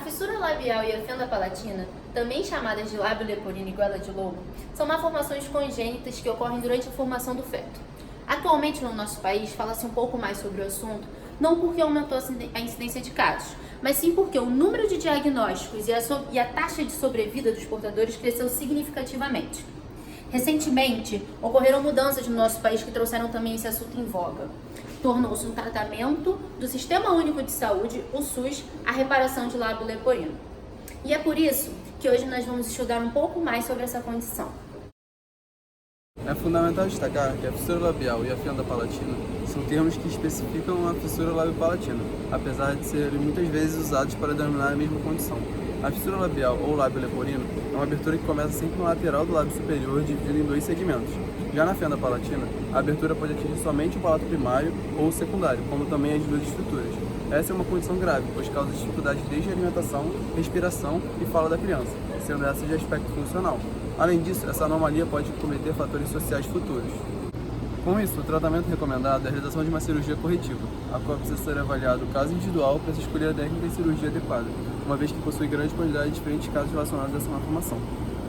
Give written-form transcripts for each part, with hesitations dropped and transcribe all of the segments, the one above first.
fissura labial e a fenda palatina, também chamadas de lábio leporino e goela de lobo, são malformações congênitas que ocorrem durante a formação do feto. Atualmente no nosso país fala-se um pouco mais sobre o assunto, não porque aumentou a incidência de casos, mas sim porque o número de diagnósticos e a taxa de sobrevida dos portadores cresceu significativamente. Recentemente, ocorreram mudanças no nosso país que trouxeram também esse assunto em voga. Tornou-se um tratamento do Sistema Único de Saúde, o SUS, a reparação de lábio leporino. E é por isso que hoje nós vamos estudar um pouco mais sobre essa condição. É fundamental destacar que a fissura labial e a fenda palatina são termos que especificam a fissura labiopalatina, apesar de serem muitas vezes usados para denominar a mesma condição. A fissura labial ou lábio leporino é uma abertura que começa sempre no lateral do lábio superior, dividida em dois segmentos. Já na fenda palatina, a abertura pode atingir somente o palato primário ou o secundário, como também as duas estruturas. Essa é uma condição grave, pois causa dificuldades desde a alimentação, respiração e fala da criança, sendo essa de aspecto funcional. Além disso, essa anomalia pode cometer fatores sociais futuros. Com isso, o tratamento recomendado é a realização de uma cirurgia corretiva, a qual precisa ser avaliado o caso individual para se escolher a técnica de cirurgia adequada, uma vez que possui grande quantidade de diferentes casos relacionados a essa malformação.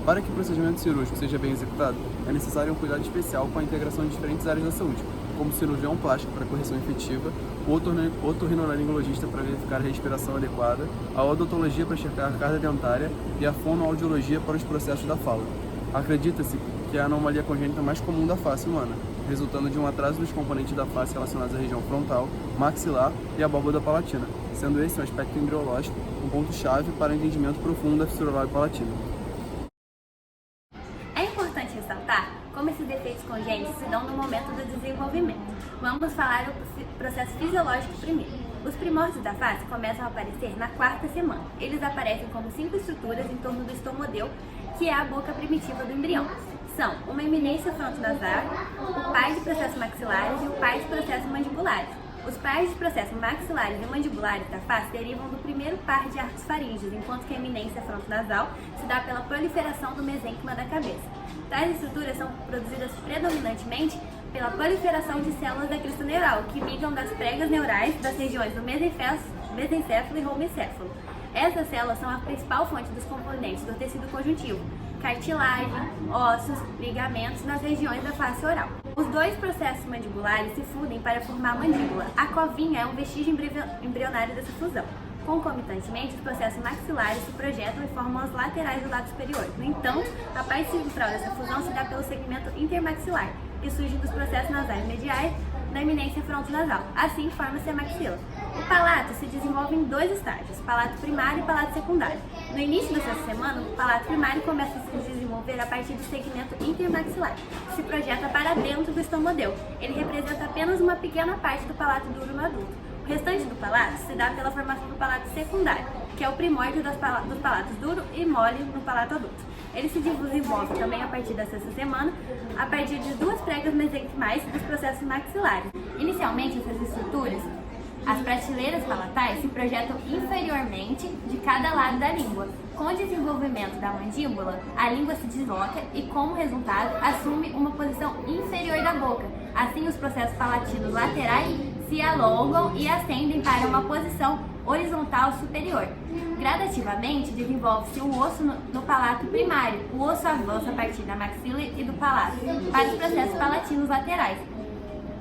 Para que o procedimento cirúrgico seja bem executado, é necessário um cuidado especial com a integração de diferentes áreas da saúde, como o cirurgião plástico para correção efetiva, o otorrinolaringologista para verificar a respiração adequada, a odontologia para checar a carga dentária e a fonoaudiologia para os processos da fala. Acredita-se que é a anomalia congênita mais comum da face humana, resultando de um atraso dos componentes da face relacionados à região frontal, maxilar e abóbada palatina, sendo esse um aspecto embriológico, um ponto-chave para o entendimento profundo da fissura labiopalatina. É importante ressaltar como esses defeitos congênitos se dão no momento do desenvolvimento. Vamos falar do processo fisiológico primeiro. Os primórdios da face começam a aparecer na quarta semana. Eles aparecem como 5 estruturas em torno do estomodeu, que é a boca primitiva do embrião. São uma eminência frontonasal, o par de processos maxilares e o par de processos mandibulares. Os pares de processos maxilares e mandibulares da face derivam do primeiro par de arcos faríngeos, enquanto que a eminência frontonasal se dá pela proliferação do mesênquima da cabeça. Tais estruturas são produzidas predominantemente pela proliferação de células da crista neural, que migram das pregas neurais das regiões do mesencéfalo e romicéfalo. Essas células são a principal fonte dos componentes do tecido conjuntivo, cartilagem, ossos, ligamentos nas regiões da face oral. Os dois processos mandibulares se fundem para formar a mandíbula. A covinha é um vestígio embrionário dessa fusão. Concomitantemente, os processos maxilares se projetam e formam as laterais do lábio superior. No entanto, a parte central dessa fusão se dá pelo segmento intermaxilar, que surge dos processos nasais mediais da eminência frontonasal. Assim, forma-se a maxila. O palato se desenvolve em 2 estágios, palato primário e palato secundário. No início da sexta semana, o palato primário começa a se desenvolver a partir do segmento intermaxilar, que se projeta para dentro do estomodeu. Ele representa apenas uma pequena parte do palato duro no adulto. O restante do palato se dá pela formação do palato secundário, que é o primórdio dos palatos duro e mole no palato adulto. Ele se desenvolve também a partir da sexta semana, a partir de 2 pregas mesenquimais dos processos maxilares. Inicialmente, essas estruturas, as prateleiras palatais, se projetam inferiormente de cada lado da língua. Com o desenvolvimento da mandíbula, a língua se desloca e, como resultado, assume uma posição inferior da boca. Assim, os processos palatinos laterais se alongam e ascendem para uma posição horizontal superior. Gradativamente, desenvolve-se um osso no palato primário. O osso avança a partir da maxila e do palato para os processos palatinos laterais,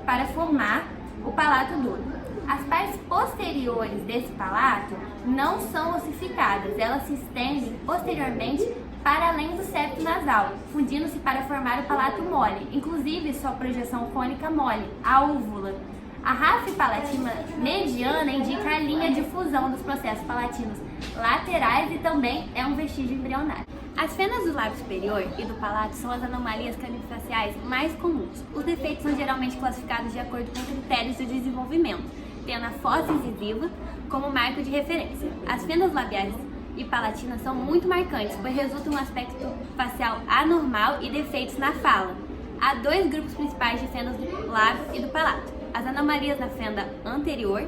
para formar o palato duro. As partes posteriores desse palato não são ossificadas, elas se estendem posteriormente para além do septo nasal, fundindo-se para formar o palato mole, inclusive sua projeção cônica mole, a úvula. A ráfia palatina mediana indica a linha de fusão dos processos palatinos laterais e também é um vestígio embrionário. As fendas do lábio superior e do palato são as anomalias craniofaciais mais comuns. Os defeitos são geralmente classificados de acordo com critérios de desenvolvimento, tendo a fossa incisiva como marco de referência. As fendas labiais e palatinas são muito marcantes, pois resultam um aspecto facial anormal e defeitos na fala. Há 2 grupos principais de fendas do lábio e do palato. As anomalias na fenda anterior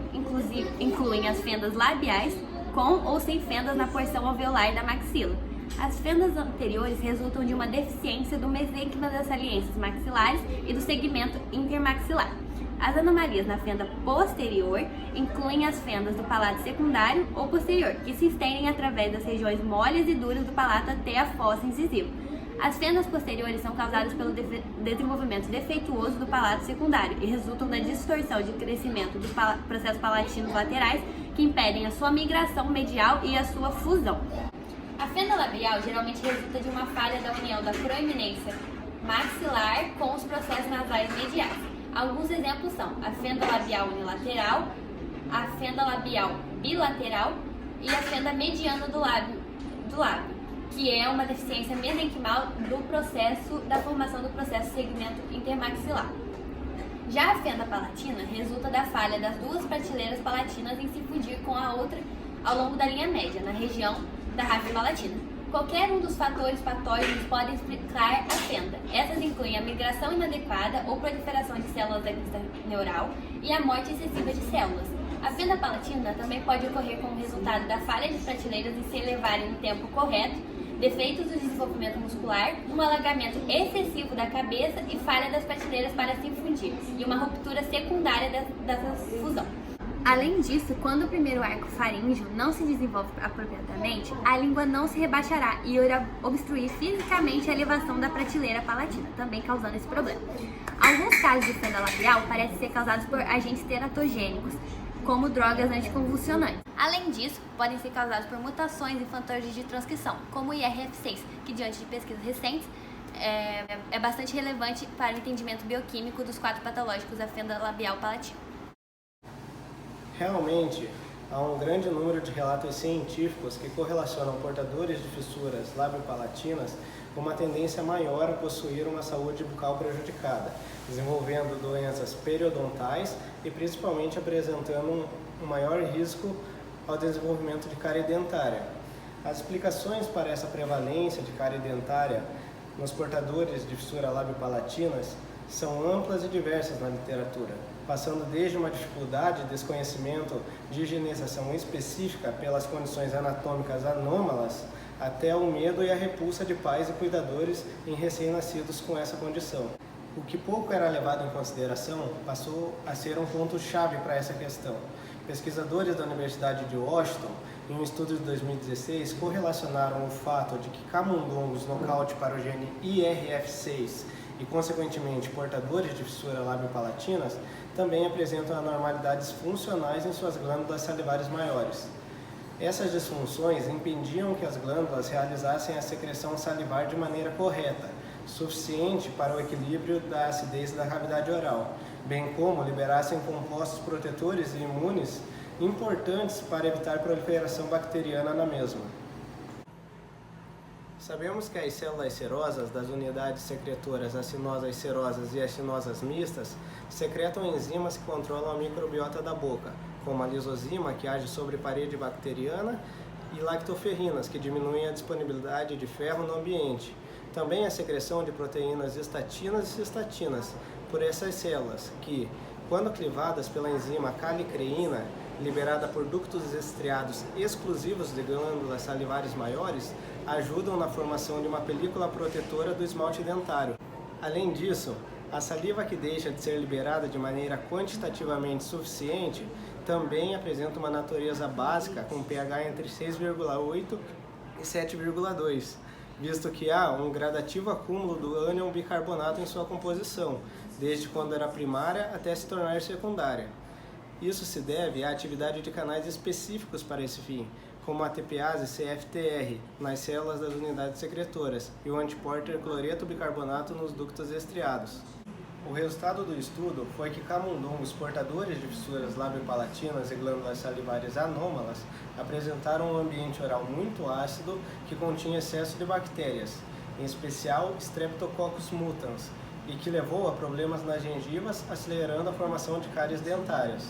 incluem as fendas labiais com ou sem fendas na porção alveolar da maxila. As fendas anteriores resultam de uma deficiência do mesênquima das saliências maxilares e do segmento intermaxilar. As anomalias na fenda posterior incluem as fendas do palato secundário ou posterior, que se estendem através das regiões moles e duras do palato até a fossa incisiva. As fendas posteriores são causadas pelo desenvolvimento defeituoso do palato secundário e resultam da distorção de crescimento dos processos palatinos laterais que impedem a sua migração medial e a sua fusão. A fenda labial geralmente resulta de uma falha da união da proeminência maxilar com os processos nasais mediais. Alguns exemplos são a fenda labial unilateral, a fenda labial bilateral e a fenda mediana do lábio, que é uma deficiência mesenquimal da formação do processo segmento intermaxilar. Já a fenda palatina resulta da falha das duas prateleiras palatinas em se fundir com a outra ao longo da linha média, na região da ráfia palatina. Qualquer um dos fatores patógenos pode explicar a fenda. Essas incluem a migração inadequada ou proliferação de células da crista neural e a morte excessiva de células. A fenda palatina também pode ocorrer como resultado da falha de prateleiras em se elevarem no tempo correto, defeitos do desenvolvimento muscular, um alagamento excessivo da cabeça e falha das prateleiras para se fundir, e uma ruptura secundária dessa fusão. Além disso, quando o primeiro arco faríngeo não se desenvolve apropriadamente, a língua não se rebaixará e irá obstruir fisicamente a elevação da prateleira palatina, também causando esse problema. Alguns casos de fenda labial parecem ser causados por agentes teratogênicos, como drogas anticonvulsionantes. Além disso, podem ser causados por mutações em fatores de transcrição, como o IRF6, que diante de pesquisas recentes é bastante relevante para o entendimento bioquímico dos quadros patológicos da fenda labial palatina. Realmente, há um grande número de relatos científicos que correlacionam portadores de fissuras labiopalatinas com uma tendência maior a possuir uma saúde bucal prejudicada, desenvolvendo doenças periodontais e principalmente apresentando um maior risco ao desenvolvimento de cárie dentária. As explicações para essa prevalência de cárie dentária nos portadores de fissura labiopalatinas são amplas e diversas na literatura, passando desde uma dificuldade de desconhecimento de higienização específica pelas condições anatômicas anômalas, até o medo e a repulsa de pais e cuidadores em recém-nascidos com essa condição. O que pouco era levado em consideração passou a ser um ponto-chave para essa questão. Pesquisadores da Universidade de Washington, em um estudo de 2016, correlacionaram o fato de que camundongos nocaute para o gene IRF6 e, consequentemente, portadores de fissura labiopalatinas também apresentam anormalidades funcionais em suas glândulas salivares maiores. Essas disfunções impediam que as glândulas realizassem a secreção salivar de maneira correta, suficiente para o equilíbrio da acidez da cavidade oral, bem como liberassem compostos protetores e imunes importantes para evitar proliferação bacteriana na mesma. Sabemos que as células serosas das unidades secretoras acinosas serosas e acinosas mistas secretam enzimas que controlam a microbiota da boca, como a lisozima, que age sobre parede bacteriana, e lactoferrinas, que diminuem a disponibilidade de ferro no ambiente. Também a secreção de proteínas estatinas e cistatinas por essas células, que, quando clivadas pela enzima calicreína, liberada por ductos estriados exclusivos de glândulas salivares maiores, ajudam na formação de uma película protetora do esmalte dentário. Além disso, a saliva que deixa de ser liberada de maneira quantitativamente suficiente também apresenta uma natureza básica com pH entre 6,8 e 7,2, visto que há um gradativo acúmulo do ânion bicarbonato em sua composição, desde quando era primária até se tornar secundária. Isso se deve à atividade de canais específicos para esse fim, como a ATPase CFTR nas células das unidades secretoras e o antiporter cloreto bicarbonato nos ductos estriados. O resultado do estudo foi que camundongos portadores de fissuras labiopalatinas e glândulas salivares anômalas apresentaram um ambiente oral muito ácido que continha excesso de bactérias, em especial Streptococcus mutans, e que levou a problemas nas gengivas, acelerando a formação de cáries dentárias.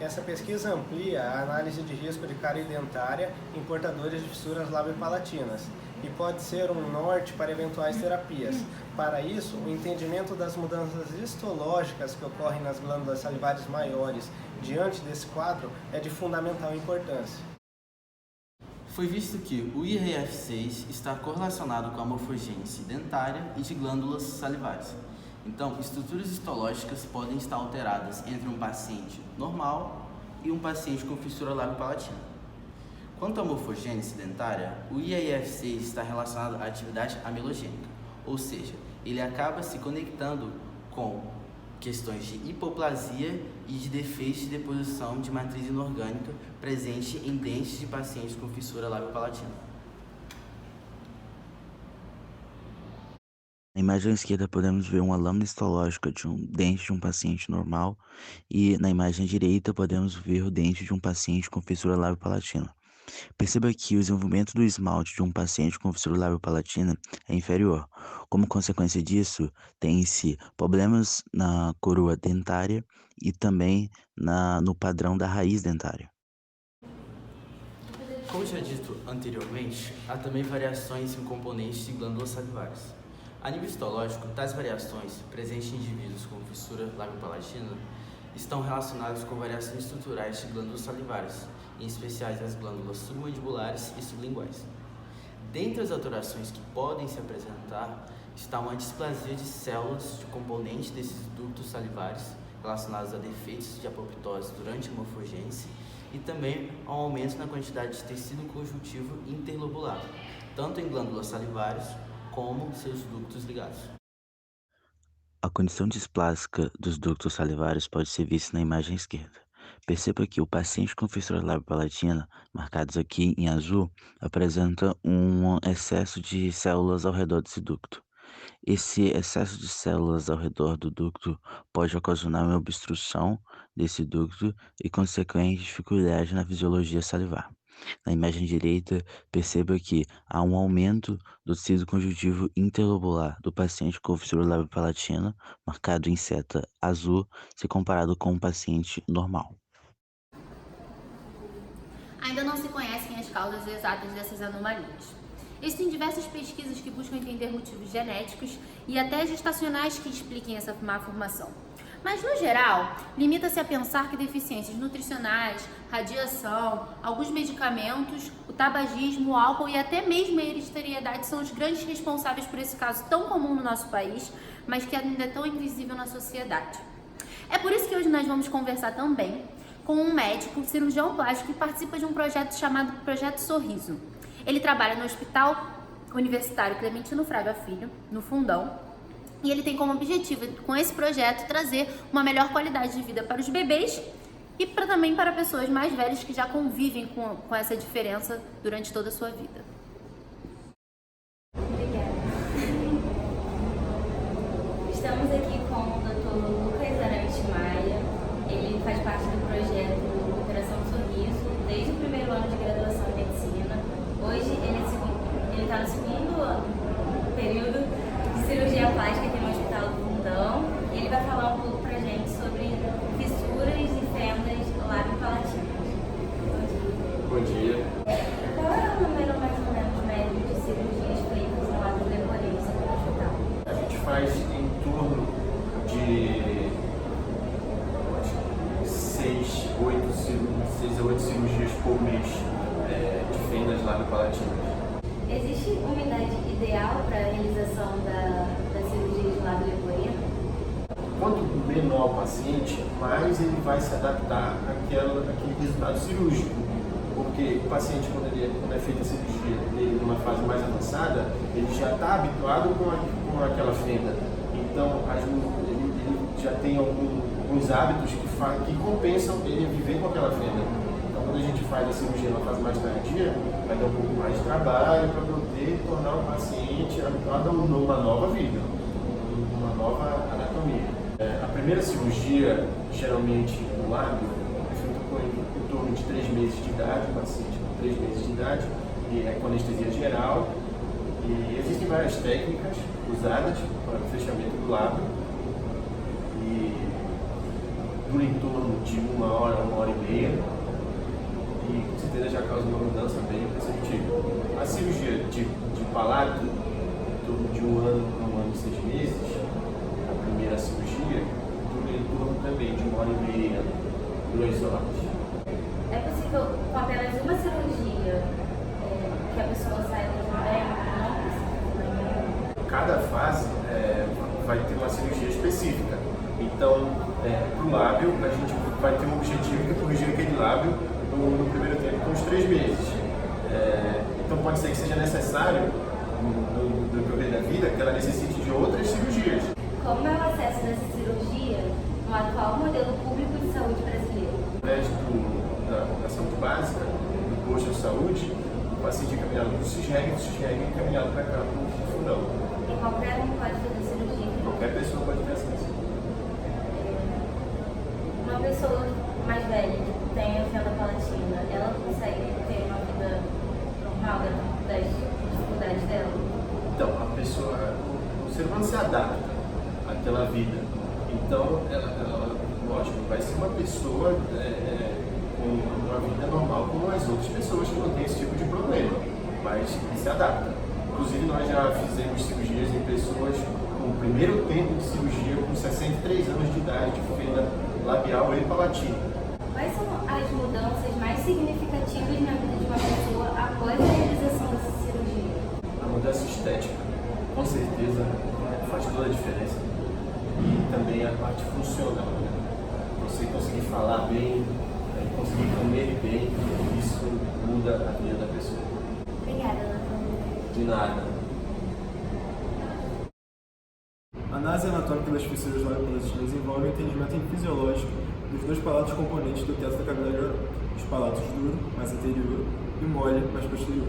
Essa pesquisa amplia a análise de risco de cárie dentária em portadores de fissuras labiopalatinas e pode ser um norte para eventuais terapias. Para isso, o entendimento das mudanças histológicas que ocorrem nas glândulas salivares maiores diante desse quadro é de fundamental importância. Foi visto que o IRF6 está correlacionado com a morfogênese dentária e de glândulas salivares. Então, estruturas histológicas podem estar alteradas entre um paciente normal e um paciente com fissura labiopalatina. Quanto à morfogênese dentária, o IRF6 está relacionado à atividade amelogênica, ou seja, ele acaba se conectando com questões de hipoplasia e de defeitos de deposição de matriz inorgânica presente em dentes de pacientes com fissura labiopalatina. Na imagem à esquerda podemos ver uma lâmina histológica de um dente de um paciente normal e na imagem à direita podemos ver o dente de um paciente com fissura labiopalatina. Perceba que o desenvolvimento do esmalte de um paciente com fissura labiopalatina é inferior. Como consequência disso, tem-se problemas na coroa dentária e também no padrão da raiz dentária. Como já dito anteriormente, há também variações em componentes de glândulas salivares. A nível histológico, tais variações, presentes em indivíduos com fissura labiopalatina, estão relacionadas com variações estruturais de glândulas salivares, em especiais as glândulas submandibulares e sublinguais. Dentre as alterações que podem se apresentar, está uma displasia de células de componentes desses ductos salivares, relacionados a defeitos de apoptose durante a morfogênese, e também a um aumento na quantidade de tecido conjuntivo interlobular, tanto em glândulas salivares como seus ductos ligados. A condição displásica dos ductos salivares pode ser vista na imagem esquerda. Perceba que o paciente com fissura labiopalatina, marcados aqui em azul, apresenta um excesso de células ao redor desse ducto. Esse excesso de células ao redor do ducto pode ocasionar uma obstrução desse ducto e consequente dificuldade na fisiologia salivar. Na imagem direita, perceba que há um aumento do tecido conjuntivo interlobular do paciente com fissura labiopalatina, marcado em seta azul, se comparado com um paciente normal. Ainda não se conhecem as causas exatas dessas anomalias. Existem diversas pesquisas que buscam entender motivos genéticos e até gestacionais que expliquem essa má formação. Mas, no geral, limita-se a pensar que deficiências nutricionais, radiação, alguns medicamentos, o tabagismo, o álcool e até mesmo a hereditariedade são os grandes responsáveis por esse caso tão comum no nosso país, mas que ainda é tão invisível na sociedade. É por isso que hoje nós vamos conversar também com um médico, cirurgião plástico, que participa de um projeto chamado Projeto Sorriso. Ele trabalha no Hospital Universitário Clementino Fraga Filho, no Fundão, e ele tem como objetivo, com esse projeto, trazer uma melhor qualidade de vida para os bebês e também para pessoas mais velhas que já convivem com essa diferença durante toda a sua vida. Obrigada. Estamos aqui com o Dr. Lucas Arantes Maia. Ele faz parte do projeto Operação Sorriso desde o primeiro ano de graduação em medicina. Hoje ele está no segundo período de cirurgia plástica aqui no Hospital do Fundão. Ele vai falar um pouco pra gente sobre fissuras e fendas labiopalatinas. Bom dia. Qual é o número mais ou menos médio de cirurgias feitas no lábio leporino no hospital? A gente faz em torno de 6 a 8 cirurgias por mês de fendas labiopalatinas. Existe uma idade ideal para a realização da cirurgia de lábio leporino? Quanto menor o paciente, mais ele vai se adaptar àquele resultado cirúrgico. Porque o paciente, quando é feita a cirurgia dele numa fase mais avançada, ele já está habituado com aquela fenda. Então, ele já tem alguns hábitos que compensam ele viver com aquela fenda. Então, quando a gente faz a cirurgia na fase mais tardia, vai dar um pouco mais de trabalho para poder tornar o paciente habituado a uma nova vida, uma nova anatomia. A primeira cirurgia, geralmente no lábio, é feita em torno de 3 meses de idade, o paciente com 3 meses de idade, e é com anestesia geral. E existem várias técnicas usadas para o fechamento do lábio. E dura em torno de 1 hora, 1h30. E com certeza já causa uma mudança bem perceptível. A cirurgia de palato, em torno de 1 ano a 1 ano e 6 meses, a primeira cirurgia, dura em torno também de 1h30, 2 horas. É possível, com apenas uma cirurgia, vai ter uma cirurgia específica. Então, para o lábio, a gente vai ter um objetivo que é corrigir aquele lábio no primeiro tempo com uns 3 meses. Então pode ser que seja necessário, no decorrer da vida, que ela necessite de outras cirurgias. Como é o acesso dessa cirurgia no atual modelo público de saúde brasileiro? Através da saúde básica, do posto de saúde, o paciente é encaminhado para o CISREG, o CISREG é encaminhado para cá, para o fundão. E qualquer um pode fazer cirurgia? Qualquer pessoa pode ter acesso. Uma pessoa mais velha que tem a fenda palatina, ela consegue ter uma vida normal das dificuldades dela? Então, o ser humano se adapta àquela vida. Então, ela lógico, vai ser uma pessoa com uma vida normal como as outras pessoas que não têm esse tipo de problema, mas se adapta. Inclusive, nós já fizemos cirurgias em pessoas com o primeiro tempo de cirurgia com 63 anos de idade, de fenda labial e palatina. Quais são as mudanças mais significativas na vida de uma pessoa após a realização dessa cirurgia? A mudança estética, com certeza, faz toda a diferença. E também a parte funcional. Você conseguir falar bem, conseguir comer bem, isso muda a vida da pessoa. Obrigada, doutora. De nada. A análise anatômica das fissuras labiopalatinas envolve o entendimento fisiológico dos 2 palatos componentes do teto da cavidade oral, os palatos duro, mais anterior, e mole, mais posterior.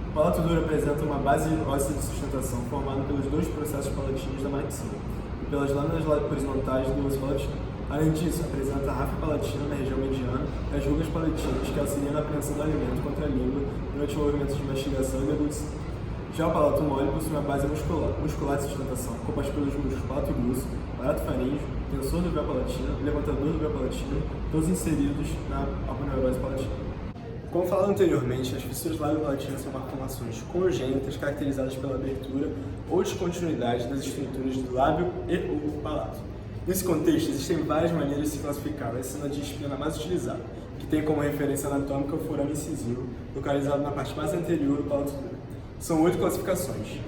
O palato duro apresenta uma base óssea de sustentação formada pelos 2 processos palatinos da maxila e pelas lâminas horizontais do osso palatino. Além disso, apresenta a rafa palatina na região mediana e as rugas palatinas que auxiliam na apreensão do alimento contra a língua durante o movimento de mastigação e deglutição. Já o palato mole possui uma base muscular de sustentação, composta pelos músculos palato grosso, palato faríngeo, tensor do véu palatino e levantador do véu palatino, todos inseridos na aponeurose palatina. Como falado anteriormente, as fissuras labiopalatinas são malformações congênitas caracterizadas pela abertura ou descontinuidade das estruturas do lábio e ou do palato. Nesse contexto, existem várias maneiras de se classificar, sendo a disciplina mais utilizada, que tem como referência anatômica o forame incisivo, localizado na parte mais anterior do palato duro. São 8 classificações.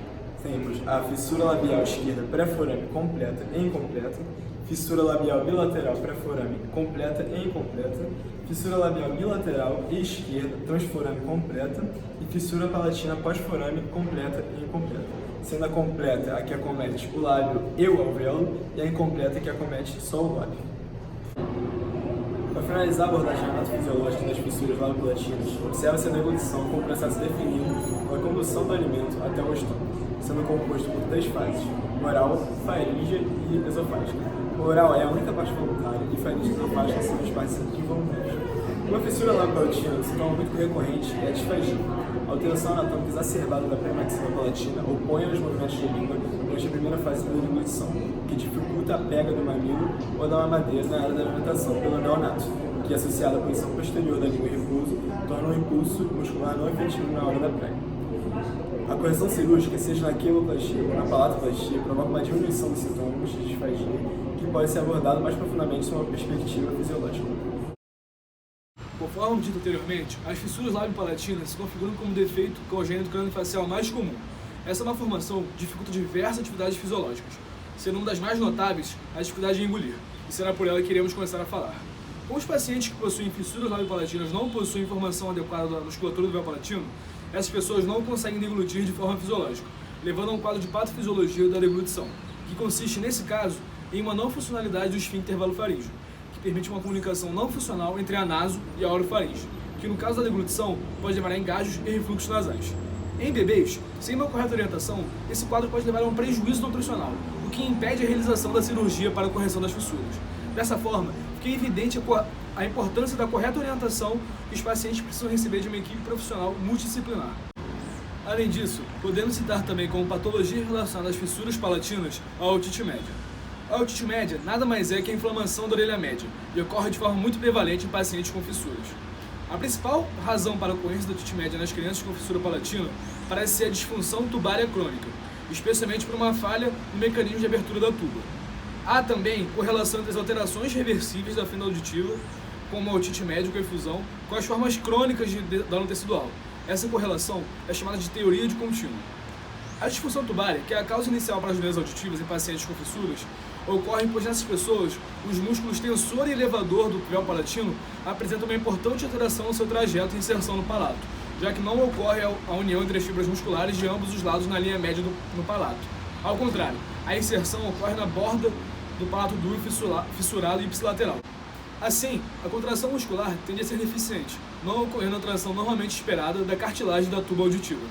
Temos a fissura labial esquerda pré-forame completa e incompleta, fissura labial bilateral pré-forame completa e incompleta, fissura labial bilateral e esquerda transforame completa e fissura palatina pós-forame completa e incompleta, sendo a completa a que acomete o lábio e o alvéolo e a incompleta que acomete só o lábio. Para finalizar a abordagem anatofisiológica das fissuras labiopalatinas, observa-se a deglutição como processo definido pela condução do alimento até o estômago, sendo composto por 3 fases: oral, faríngea e esofágica. O oral é a única parte voluntária e faríngea e esofágica são as partes involuntárias. Uma fissura labiopalatina, sintoma muito recorrente, é a disfagia. A alteração anatômica exacerbada da pré-maxila palatina opõe aos movimentos de língua durante a primeira fase da deglutição, que dificulta a pega do mamilo ou da mamadeira na área da alimentação pelo neonato, que associada à posição posterior da língua em repouso, torna o impulso muscular não efetivo na hora da prega. A correção cirúrgica, seja na queiloplastia ou na palatoplastia, provoca uma diminuição dos sintomas de disfagia, que pode ser abordado mais profundamente sob uma perspectiva fisiológica. Conforme dito anteriormente, as fissuras labiopalatinas se configuram como defeito congênito craniofacial mais comum. Essa malformação dificulta diversas atividades fisiológicas, sendo uma das mais notáveis a dificuldade de engolir, e será por ela que iremos começar a falar. Como os pacientes que possuem fissuras labiopalatinas não possuem formação adequada da musculatura do véu palatino, essas pessoas não conseguem deglutir de forma fisiológica, levando a um quadro de patofisiologia da deglutição, que consiste, nesse caso, em uma não funcionalidade do esfíncter valofaríngeo, que permite uma comunicação não funcional entre a naso e a orofaringe, que no caso da deglutição pode levar a engasgos e refluxos nasais. Em bebês, sem uma correta orientação, esse quadro pode levar a um prejuízo nutricional, o que impede a realização da cirurgia para a correção das fissuras. Dessa forma, fica evidente a importância da correta orientação que os pacientes precisam receber de uma equipe profissional multidisciplinar. Além disso, podemos citar também como patologia relacionada às fissuras palatinas a otite média. A otite média nada mais é que a inflamação da orelha média e ocorre de forma muito prevalente em pacientes com fissuras. A principal razão para a ocorrência da otite média nas crianças com fissura palatina parece ser a disfunção tubária crônica, especialmente por uma falha no mecanismo de abertura da tuba. Há também correlação entre as alterações reversíveis da fenda auditiva, como a otite média com efusão, com as formas crônicas de dano tecidual. Essa correlação é chamada de teoria de contínuo. A disfunção tubária, que é a causa inicial para as doenças auditivas em pacientes com fissuras, ocorre pois nessas pessoas os músculos tensor e elevador do véu palatino apresentam uma importante alteração no seu trajeto e inserção no palato, já que não ocorre a união entre as fibras musculares de ambos os lados na linha média no palato. Ao contrário, a inserção ocorre na borda do palato duro fissurado e ipsilateral. Assim, a contração muscular tende a ser deficiente, não ocorrendo a tração normalmente esperada da cartilagem da tuba auditiva.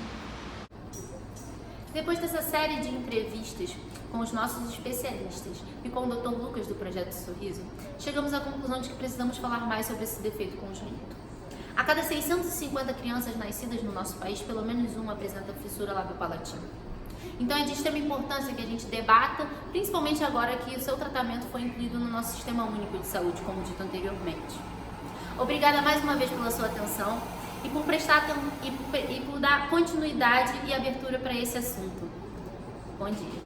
Depois dessa série de entrevistas com os nossos especialistas e com o Dr. Lucas do Projeto Sorriso, chegamos à conclusão de que precisamos falar mais sobre esse defeito congênito. A cada 650 crianças nascidas no nosso país, pelo menos uma apresenta fissura labiopalatina. Então é de extrema importância que a gente debata, principalmente agora que o seu tratamento foi incluído no nosso Sistema Único de Saúde, como dito anteriormente. Obrigada mais uma vez pela sua atenção e por dar continuidade e abertura para esse assunto. Bom dia.